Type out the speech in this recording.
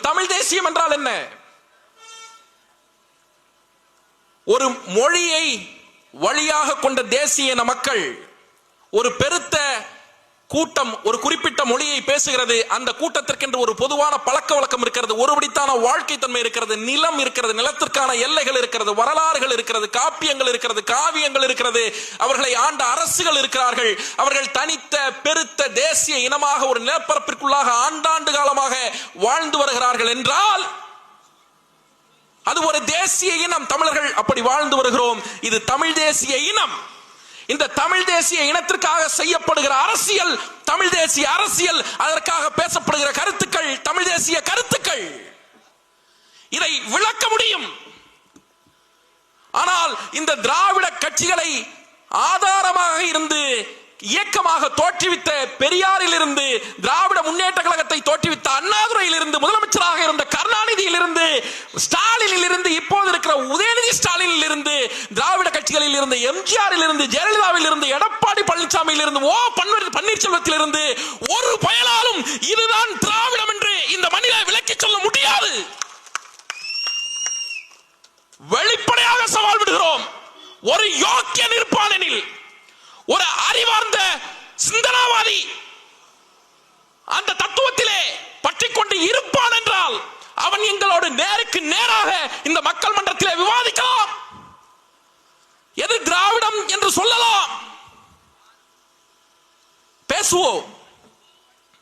தமிழ் தேசியம் என்றால் என்ன? ஒரு மொழியை வழியாக கொண்ட தேசிய இன மக்கள், ஒரு பெருத்த கூட்டம் ஒரு குறிப்பிட்ட மொழியை பேசுகிறது. அந்த கூட்டத்திற்கென்று ஒரு பொதுவான பழக்க வழக்கம் இருக்கிறது, ஒருபடித்தான வாழ்க்கை தன்மை இருக்கிறது, நிலம் இருக்கிறது, நிலத்திற்கான எல்லைகள் இருக்கிறது, வரலாறுகள் இருக்கிறது, காப்பியங்கள் இருக்கிறது, காவியங்கள் இருக்கிறது, அவர்களை ஆண்ட அரசுகள் இருக்கிறார்கள். அவர்கள் தனித்த பெருத்த தேசிய இனமாக ஒரு நிலப்பரப்பிற்குள்ளாக ஆண்டாண்டு காலமாக வாழ்ந்து வருகிறார்கள் என்றால் அது ஒரு தேசிய இனம். தமிழர்கள் அப்படி வாழ்ந்து வருகிறோம். இது தமிழ் தேசிய இனம். இந்த தமிழ் தேசிய இனத்திற்காக செய்யப்படுகிற அரசியல் தமிழ் தேசிய அரசியல், அதற்காக பேசப்படுகிற கருத்துக்கள் தமிழ் தேசிய கருத்துக்கள். இதை விளக்க முடியும். ஆனால் இந்த திராவிட கட்சிகளை ஆதாரமாக இருந்து இயக்கமாக தோற்றுவித்த பெரியாரில் இருந்து, திராவிட முன்னேற்ற கழகத்தை தோற்றுவித்த அண்ணாதுரையில் இருந்து, முதலமைச்சராக இருந்த கருணாநிதியில் இருந்து, ஸ்டாலினில் இருந்து, இப்போது இருக்கிற உதயநிதி ஸ்டாலினில் இருந்து, திராவிட கட்சிகளில் இருந்து எம்ஜிஆரில் இருந்து, ஜெயலலிதாவில் இருந்து, எடப்பாடி பழனிசாமியில் இருந்து, பன்னீர்செல்வத்தில் இருந்து ஒரு பயனாலும் இதுதான் திராவிடம் என்று இந்த மண்ணிலே விளக்கி சொல்ல முடியாது. வெளிப்படையாக சவால் விடுகிறோம். ஒரு யோக்கிய நிற்பானெனில், ஒரு அறிவார்ந்த சிந்தனாவாதி அந்த தத்துவத்திலே பற்றிக்கொண்டு இருப்பான் என்றால் அவன் எங்களோடு நேருக்கு நேராக இந்த மக்கள் மன்றத்திலே விவாதிக்கலாம். எது திராவிடம் என்று சொல்லலாம், பேசுவோம்.